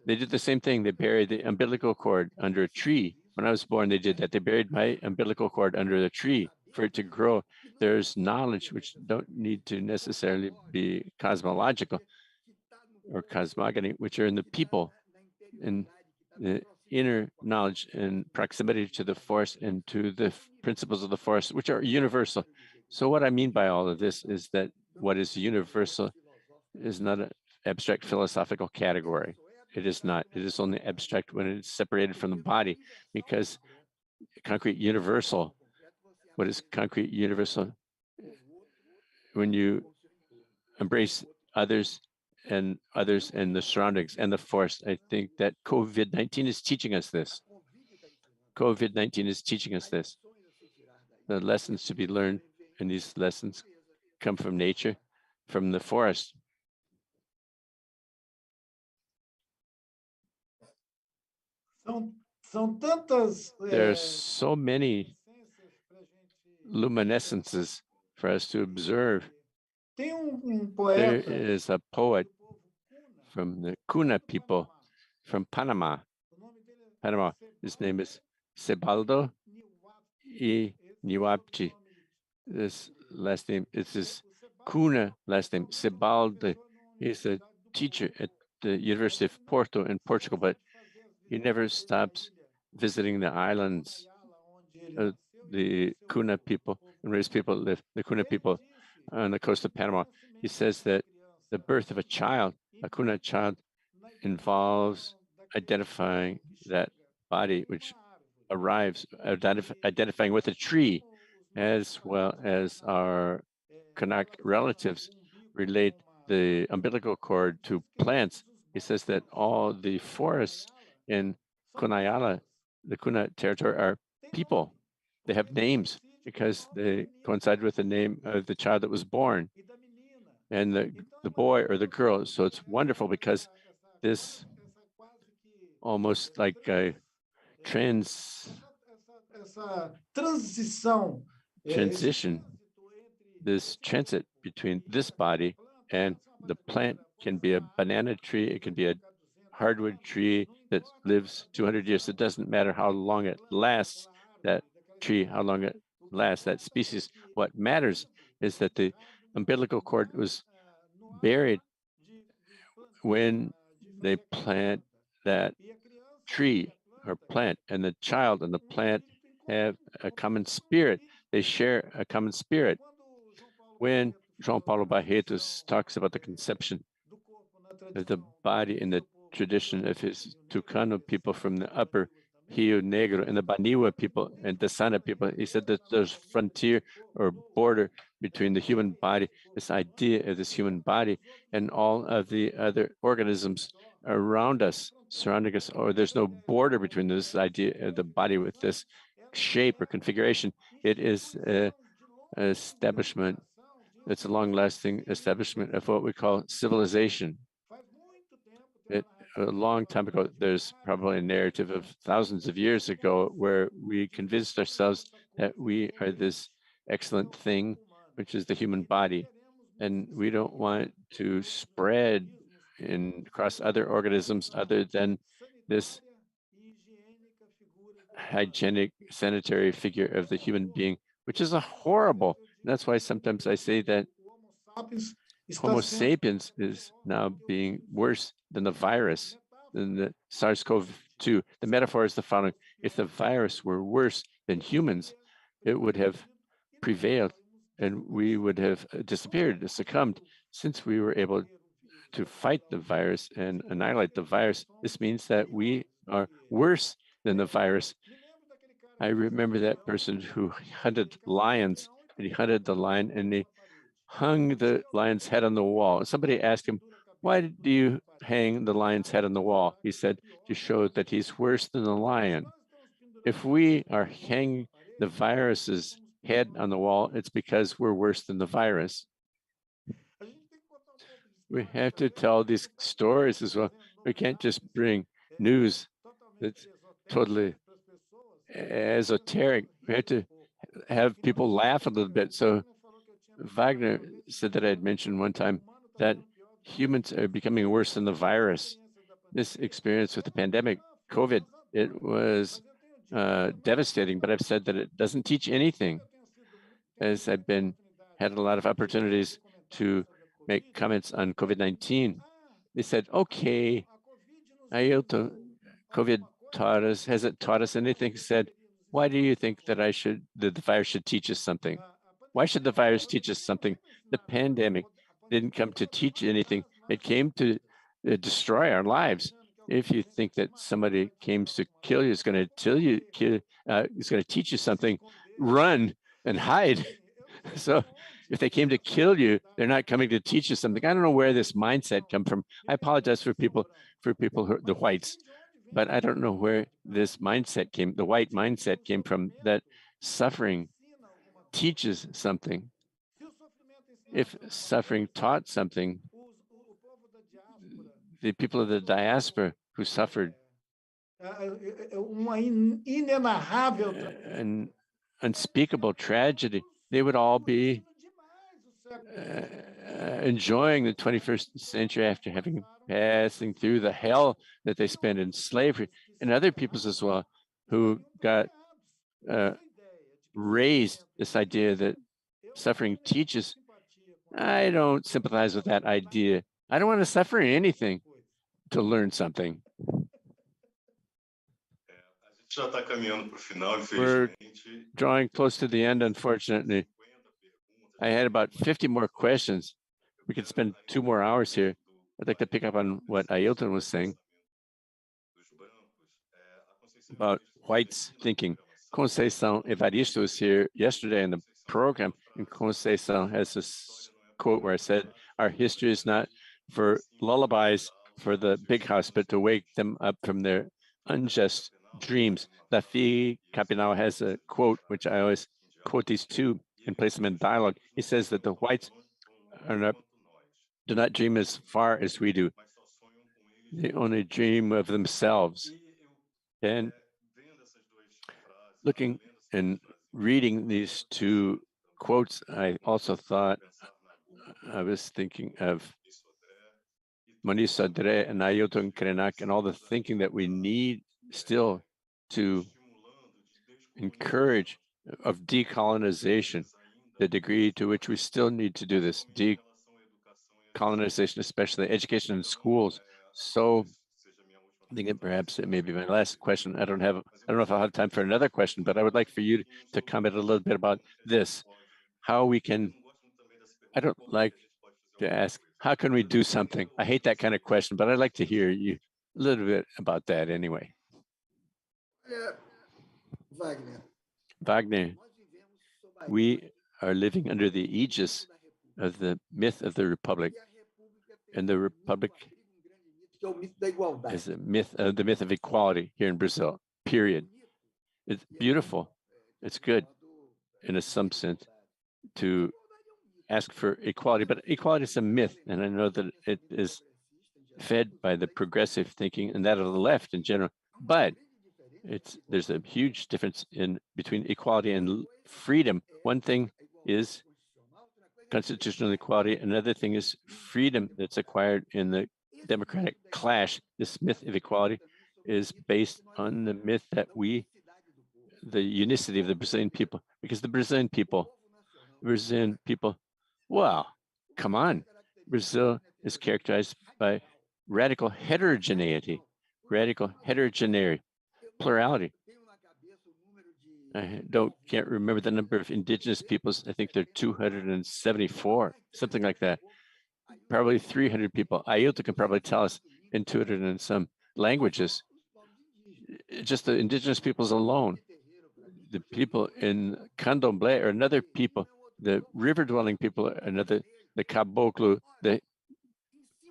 they did the same thing. They buried the umbilical cord under a tree. When I was born, they did that. They buried my umbilical cord under the tree for it to grow. There's knowledge which don't need to necessarily be cosmological or cosmogony, which are in the people, in the inner knowledge and proximity to the forest and to the principles of the forest, which are universal. So what I mean by all of this is that what is universal is not an abstract philosophical category. It is not. It is only abstract when it's separated from the body, because concrete universal, what is concrete universal? When you embrace others and the surroundings and the forest. I think that COVID-19 is teaching us this. COVID-19 is teaching us this. The lessons to be learned, and these lessons come from nature, from the forest. There are so many luminescences for us to observe. There is a poet from the Kuna people from Panama. His name is Sebaldo y Niwapchi. This last name is his Kuna last name. Sebaldo is a teacher at the University of Porto in Portugal, but he never stops visiting the islands, the Kuna people and race people live, the Kuna people on the coast of Panama. He says that the birth of a child, a Kuna child, involves identifying that body which arrives, identifying with a tree, as well as our Krenak relatives relate the umbilical cord to plants. He says that all the forests in Kunayala, the Kuna territory, are people. They have names because they coincide with the name of the child that was born and the boy or the girl. So it's wonderful because this almost like a transition, this transit between this body and the plant can be a banana tree, it can be a hardwood tree that lives 200 years. It doesn't matter how long it lasts, that tree, how long it lasts, that species. What matters is that the umbilical cord was buried when they plant that tree or plant, and the child and the plant have a common spirit. They share a common spirit. When João Paulo Barretos talks about the conception of the body in the tradition of his Tucano people from the upper Rio Negro and the Baniwa people and the Sana people, he said that there's frontier or border between the human body, this idea of this human body, and all of the other organisms around us, surrounding us, or there's no border between this idea of the body with this shape or configuration. It is an establishment, it's a long-lasting establishment of what we call civilization. A long time ago, there's probably a narrative of thousands of years ago where we convinced ourselves that we are this excellent thing, which is the human body. And we don't want to spread across other organisms other than this hygienic, sanitary figure of the human being, which is a horrible. That's why sometimes I say that Homo sapiens is now being worse than the virus, than the SARS-CoV-2. The metaphor is the following: if the virus were worse than humans, it would have prevailed and we would have disappeared, succumbed. Since we were able to fight the virus and annihilate the virus, this means that we are worse than the virus. I remember that person who hunted lions, and he hunted the lion and he hung the lion's head on the wall. Somebody asked him, why do you hang the lion's head on the wall? He said, to show that he's worse than the lion. If we are hanging the virus's head on the wall, it's because we're worse than the virus. We have to tell these stories as well. We can't just bring news that's totally esoteric. We have to have people laugh a little bit. So Vagner said that I had mentioned one time that humans are becoming worse than the virus. This experience with the pandemic, COVID, it was devastating, but I've said that it doesn't teach anything. As I've had a lot of opportunities to make comments on COVID-19, they said, okay, Ailton, COVID has it taught us anything? He said, why do you think that the virus should teach us something? Why should the virus teach us something? The pandemic didn't come to teach anything. It came to destroy our lives. If you think that somebody came to kill you, is going to is going to teach you something, run and hide. So if they came to kill you, they're not coming to teach you something. I don't know where this mindset come from. I apologize for people who the whites, but I don't know where this mindset the white mindset came from, that suffering teaches something. If suffering taught something, the people of the diaspora who suffered an unspeakable tragedy, they would all be enjoying the 21st century after passing through the hell that they spent in slavery, and other peoples as well who got raised this idea that suffering teaches. I don't sympathize with that idea. I don't want to suffer anything to learn something. We're drawing close to the end, unfortunately. I had about 50 more questions. We could spend 2 more hours here. I'd like to pick up on what Ailton was saying about whites thinking. Conceição Evaristo was here yesterday in the program, and Conceição has this quote where I said, our history is not for lullabies for the big house, but to wake them up from their unjust dreams. Dafi Capinal has a quote, which I always quote these two and place them in dialogue. He says that the whites do not dream as far as we do. They only dream of themselves. And looking and reading these two quotes, I also thought, I was thinking of Muniz, Sodré, and Ailton, Krenak, and all the thinking that we need still to encourage of decolonization, the degree to which we still need to do this, decolonization, especially education in schools. So I think that perhaps it may be my last question. I don't know if I'll have time for another question, but I would like for you to comment a little bit about this, how we can, I don't like to ask, how can we do something? I hate that kind of question, but I'd like to hear you a little bit about that anyway. Wagner, we are living under the aegis of the myth of the Republic, and the Republic is a myth, the myth of equality here in Brazil, period. It's beautiful, it's good in some sense to ask for equality, but equality is a myth, and I know that it is fed by the progressive thinking and that of the left in general, but there's a huge difference between equality and freedom. One thing is constitutional equality, another thing is freedom that's acquired in the democratic clash. This myth of equality is based on the myth that the unicity of the Brazilian people, because the Brazilian people, wow, come on. Brazil is characterized by radical heterogeneity, plurality. I can't remember the number of indigenous peoples. I think they're 274, something like that. Probably 300 people. Ailton can probably tell us in 200 and some languages. Just the indigenous peoples alone. The people in Candomblé are another people. The river-dwelling people are another. The Caboclo, the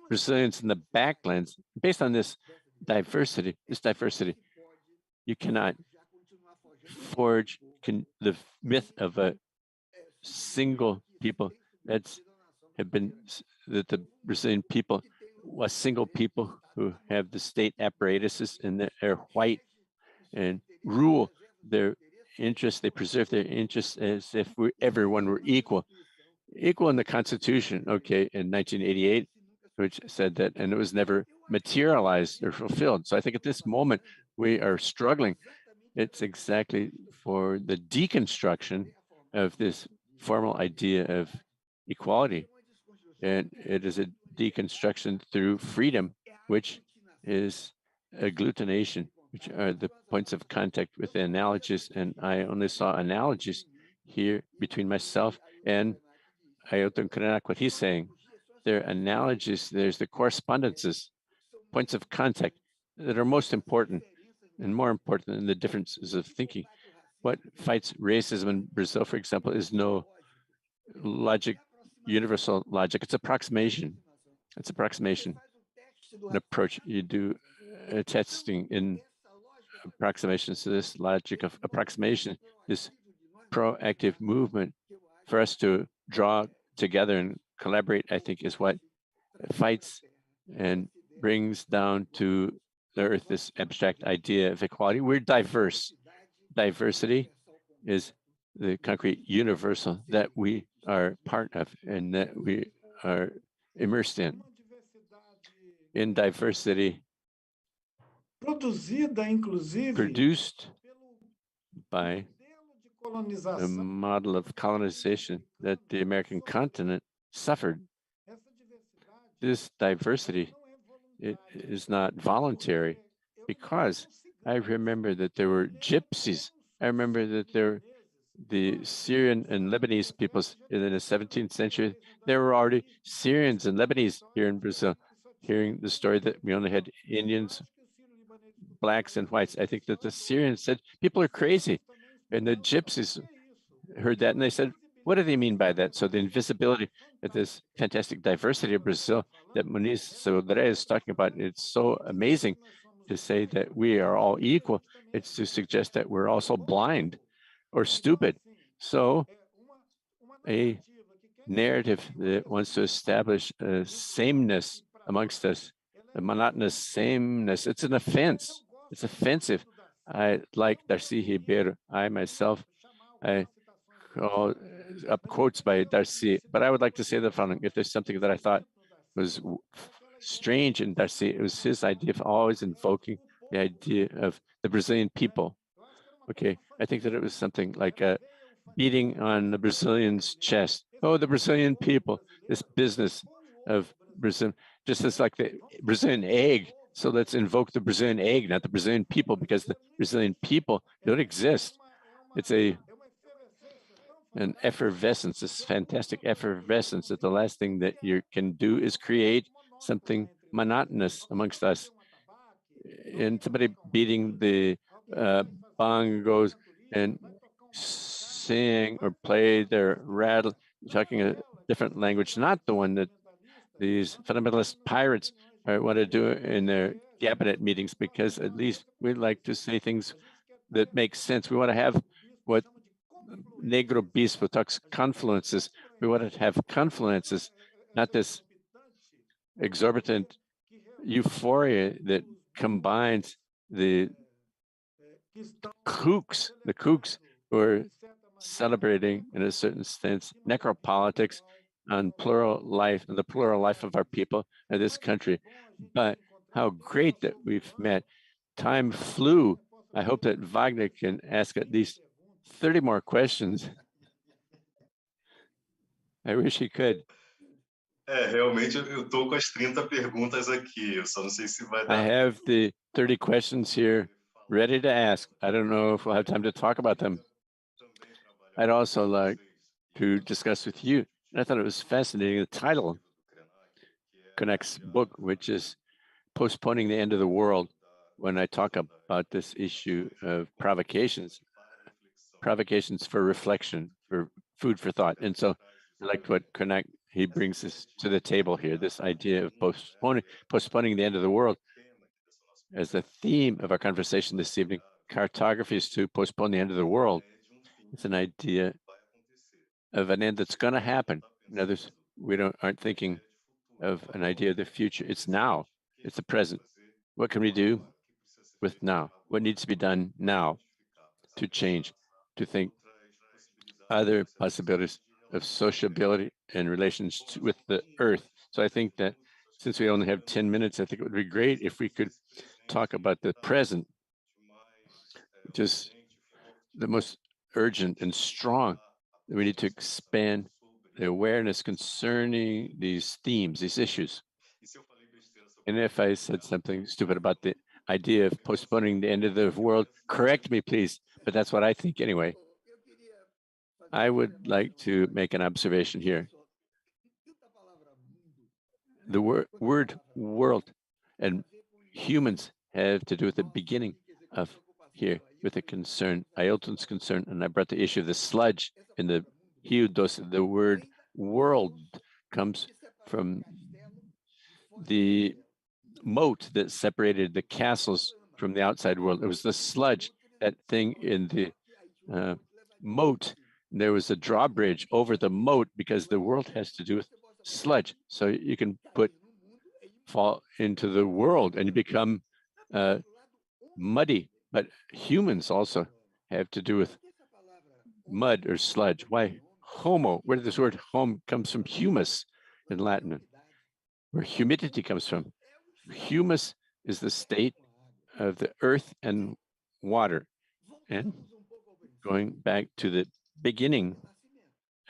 Brazilians in the backlands. Based on this diversity, you cannot forge the myth of a single people that the Brazilian people, a single people who have the state apparatuses and they're white and rule their interests. They preserve their interests as if everyone were equal in the Constitution, okay, in 1988, which said that, and it was never materialized or fulfilled. So I think at this moment we are struggling. It's exactly for the deconstruction of this formal idea of equality. And it is a deconstruction through freedom, which is agglutination, which are the points of contact with the analogies. And I only saw analogies here between myself and Ailton Krenak, what he's saying. There are analogies, there's the correspondences, points of contact that are most important and more important than the differences of thinking. What fights racism in Brazil, for example, is no logic, universal logic. It's approximation. It's approximation, an approach. You do testing in approximation. So this logic of approximation, this proactive movement for us to draw together and collaborate, I think, is what fights and brings down to the earth this abstract idea of equality. We're diverse. Diversity is the concrete universal that we are part of and that we are immersed in. In diversity, produced by the model of colonization that the American continent suffered. This diversity, it is not voluntary because I remember that there were gypsies. I remember that there were the Syrian and Lebanese peoples in the 17th century. There were already Syrians and Lebanese here in Brazil. Hearing the story that we only had Indians, blacks, and whites, I think that the Syrians said, people are crazy. And the gypsies heard that and they said, what do they mean by that? So the invisibility of this fantastic diversity of Brazil that Muniz Sodré is talking about, it's so amazing to say that we are all equal. It's to suggest that we're also blind or stupid. So a narrative that wants to establish a sameness amongst us, a monotonous sameness, it's an offense. It's offensive. I like Darcy Ribeiro. I myself, I call up quotes by Darcy, but I would like to say the following. If there's something that I thought was strange in Darcy, it was his idea of always invoking the idea of the Brazilian people. Okay, I think that it was something like a beating on the Brazilian's chest. Oh, the Brazilian people, this business of Brazil, just as like the Brazilian egg. So let's invoke the Brazilian egg, not the Brazilian people, because the Brazilian people don't exist. It's an effervescence, this fantastic effervescence that the last thing that you can do is create something monotonous amongst us. And somebody beating the bongos and sing or play their rattle, talking a different language, not the one that these fundamentalist pirates want to do in their cabinet meetings, because at least we like to say things that make sense. We want to have what Negro Bispo talks confluences. We want to have confluences, not this exorbitant euphoria that combines the kooks who are celebrating, in a certain sense, necropolitics on plural life, the plural life of our people in this country. But how great that we've met. Time flew. I hope that Vagner can ask at least 30 more questions. I wish he could. Realmente eu tô com as 30 perguntas aqui, eu só não sei se vai I dar. have the 30 questions here ready to ask. I don't know if we'll have time to talk about them. I'd also like to discuss with you, and I thought it was fascinating, the title, Krenak's book, which is Postponing the End of the World. When I talk about this issue of provocations for reflection, for food for thought. And so I liked what Krenak, he brings this to the table here, this idea of postponing the end of the world as the theme of our conversation this evening. Cartographies to postpone the end of the world. It's an idea of an end that's going to happen. In others, we aren't thinking of an idea of the future. It's now. It's the present. What can we do with now? What needs to be done now to change, to think other possibilities of sociability and relations with the earth? So I think that since we only have 10 minutes, I think it would be great if we could talk about the present, which is the most urgent and strong. We need to expand the awareness concerning these themes, these issues. And if I said something stupid about the idea of postponing the end of the world, correct me, please. But that's what I think anyway. I would like to make an observation here. The word world and humans have to do with the beginning of here, with the concern, Ailton's concern, and I brought the issue of the sludge in the Rio Doce. The word world comes from the moat that separated the castles from the outside world. It was the sludge, that thing in the moat. There was a drawbridge over the moat because the world has to do with sludge. So you can fall into the world and you become muddy, but humans also have to do with mud or sludge. Why homo? Where did this word home comes from? Humus in Latin, where humidity comes from. Humus is the state of the earth and water. And going back to the beginning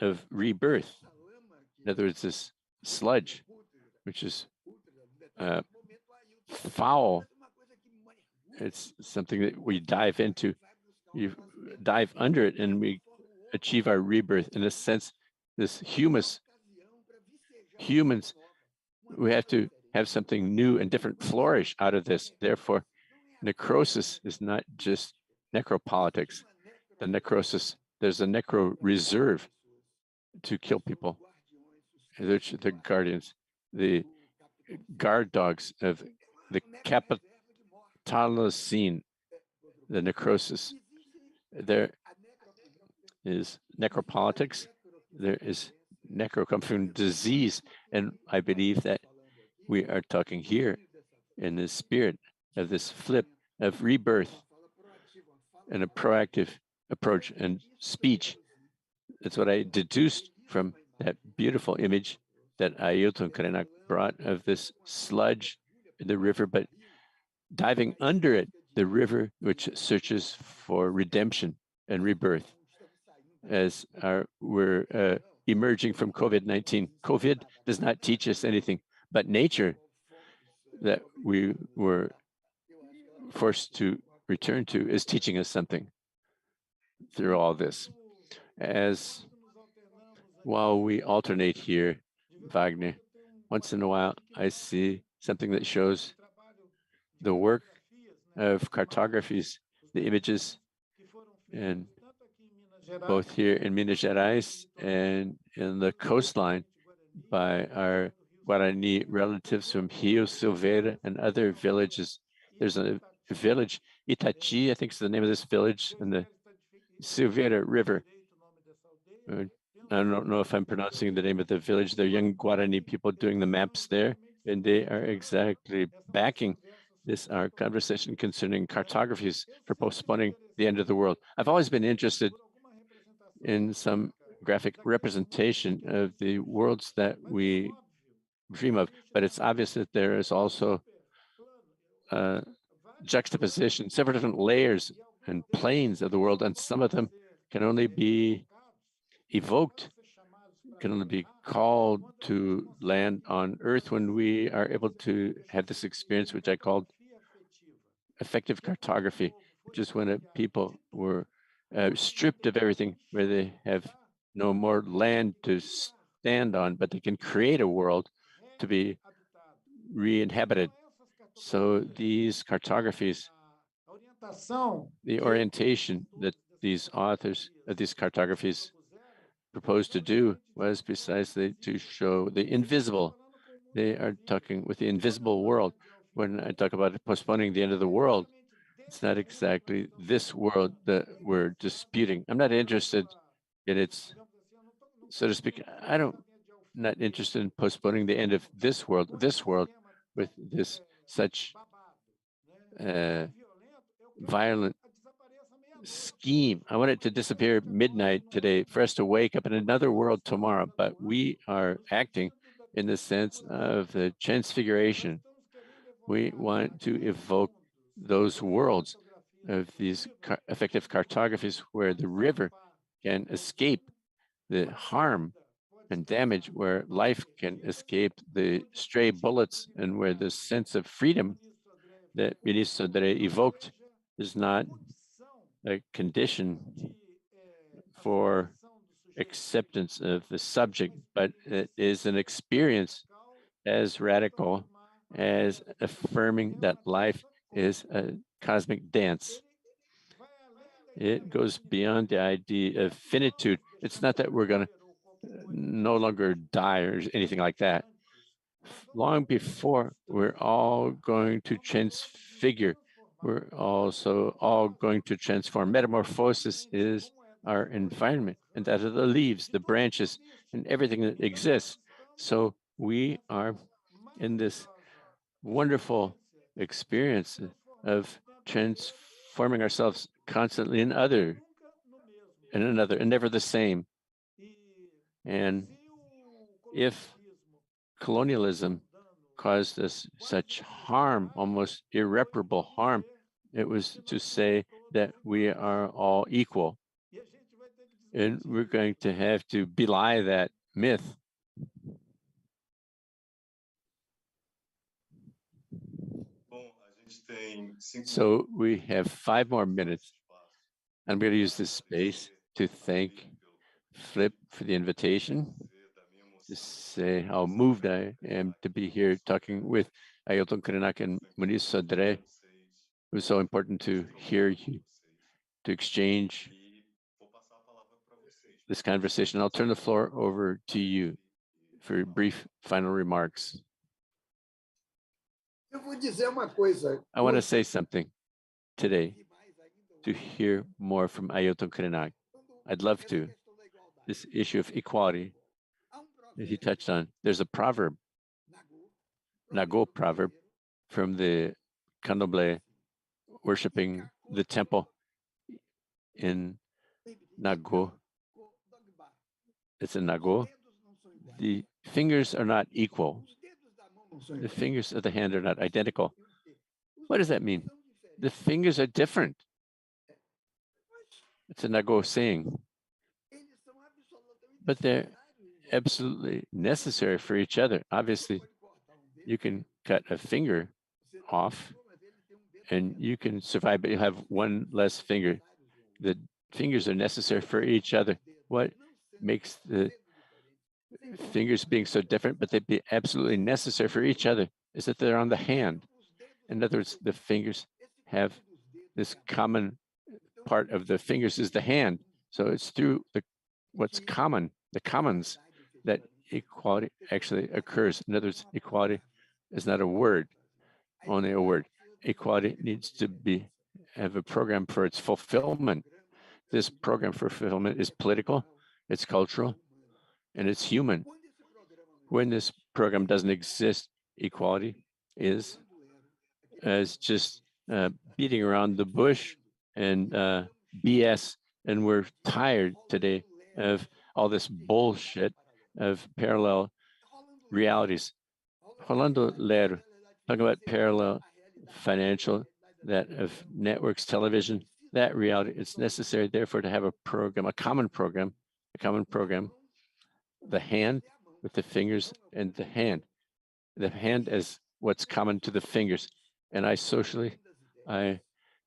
of rebirth, in other words, this sludge, which is foul It's something that we dive into. You dive under it and we achieve our rebirth. In a sense, this humans, we have to have something new and different flourish out of this. Therefore, necrosis is not just necropolitics. The necrosis, there's a necro reserve to kill people. The guardians, the guard dogs of the capitalocene, the necrosis. There is necropolitics, there is necro comes from disease, and I believe that we are talking here in the spirit of this flip of rebirth and a proactive approach and speech. That's what I deduced from that beautiful image that Ailton Krenak brought of this sludge in the river, but diving under it, the river which searches for redemption and rebirth as we're emerging from COVID-19. COVID does not teach us anything, but nature that we were forced to return to is teaching us something through all this. As while we alternate here, Vagner, once in a while I see something that shows the work of cartographies, the images, and both here in Minas Gerais and in the coastline by our Guarani relatives from Rio Silveira and other villages. There's a village, Itachi, I think is the name of this village, in the Silveira River. I don't know if I'm pronouncing the name of the village. They're young Guarani people doing the maps there, and they are exactly backing this our conversation concerning cartographies for postponing the end of the world. I've always been interested in some graphic representation of the worlds that we dream of, but it's obvious that there is also juxtaposition, several different layers and planes of the world, and some of them can only be evoked, can only be called to land on Earth when we are able to have this experience, which I called effective cartography, which is when people were stripped of everything, where they have no more land to stand on, but they can create a world to be re-inhabited. So these cartographies, the orientation that these authors of these cartographies proposed to do was precisely to show the invisible. They are talking with the invisible world. When I talk about postponing the end of the world, it's not exactly this world that we're disputing. I'm not interested in its, so to speak, not interested in postponing the end of this world with this such violent scheme. I want it to disappear midnight today for us to wake up in another world tomorrow, but we are acting in the sense of the transfiguration. We want to evoke those worlds of these effective cartographies where the river can escape the harm and damage, where life can escape the stray bullets, and where the sense of freedom that Muniz Sodré evoked is not a condition for acceptance of the subject, but it is an experience as radical as affirming that life is a cosmic dance. It goes beyond the idea of finitude. It's not that we're going to no longer die or anything like that. Long before, we're all going to transfigure. We're also all going to transform. Metamorphosis is our environment, and that are the leaves, the branches, and everything that exists. So we are in this wonderful experience of transforming ourselves constantly in another, and never the same. And if colonialism caused us such harm, almost irreparable harm, it was to say that we are all equal. And we're going to have to belie that myth. So we have 5 more minutes. I'm going to use this space to thank Flip for the invitation, to say how moved I am to be here talking with Ailton, Krenak, and Muniz Sodré. It was so important to hear you, to exchange this conversation. I'll turn the floor over to you for brief final remarks. I want to say something today to hear more from Ailton Krenak. I'd love to. This issue of equality that he touched on. There's a proverb, Nagô proverb, from the Candomblé worshiping the temple in Nagô. It's in Nagô. The fingers are not equal. The fingers of the hand are not identical. What does that mean? The fingers are different. It's a Nagô saying. But they're absolutely necessary for each other. Obviously, you can cut a finger off and you can survive, but you have one less finger. The fingers are necessary for each other. What makes the fingers being so different, but they'd be absolutely necessary for each other, is that they're on the hand. In other words, the fingers have this common part of the fingers is the hand. So it's through what's common, the commons, that equality actually occurs. In other words, equality is not a word, only a word. Equality needs to have a program for its fulfillment. This program for fulfillment is political, it's cultural, and it's human. When this program doesn't exist, equality is as just beating around the bush and BS, and we're tired today of all this bullshit of parallel realities. Rolando Lero, talking about parallel financial, that of networks, television, that reality, it's necessary, therefore, to have a program, a common program, the hand with the fingers and the hand as what's common to the fingers. And I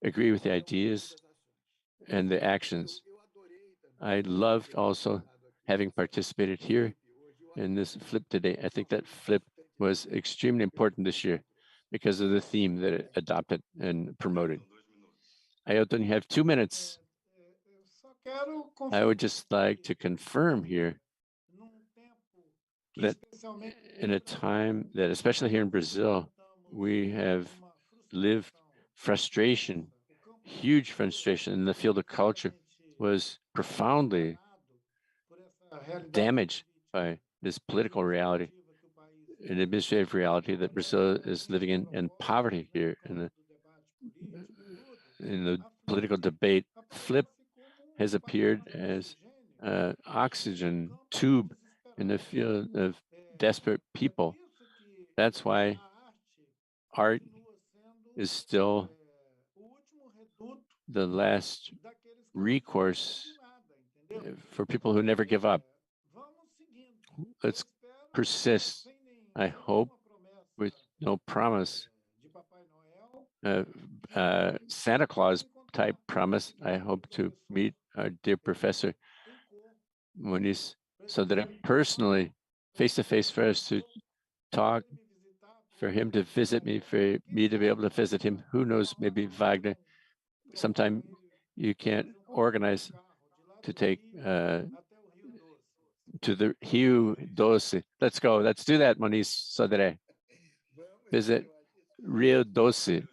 agree with the ideas and the actions. I loved also having participated here in this flip today. I think that flip was extremely important this year because of the theme that it adopted and promoted. Ailton, you have 2 minutes. I would just like to confirm here that in a time that, especially here in Brazil, we have lived frustration, huge frustration in the field of culture, was profoundly damaged by this political reality, an administrative reality that Brazil is living in, and poverty here in the political debate. Flip has appeared as an oxygen tube in the field of desperate people. That's why art is still the last recourse for people who never give up. Let's persist. I hope, with no promise, Santa Claus type promise, I hope to meet our dear professor Muniz Sodré personally, face to face, for us to talk, for him to visit me, for me to be able to visit him. Who knows, maybe Vagner. Sometime you can't organize to take to the Rio Doce. Let's go. Let's do that, Muniz Sodré. Visit Rio Doce.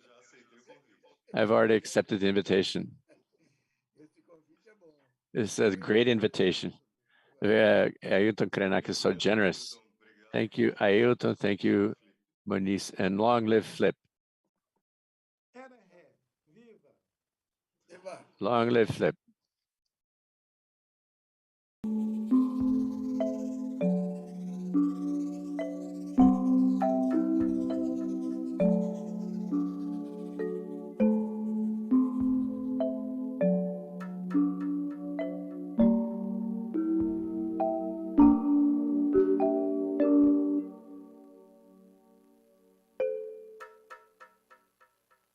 I've already accepted the invitation. It's a great invitation. Ailton Krenak is so generous. Thank you, Ailton. Thank you, Muniz, and long live Flip. Long live Flip.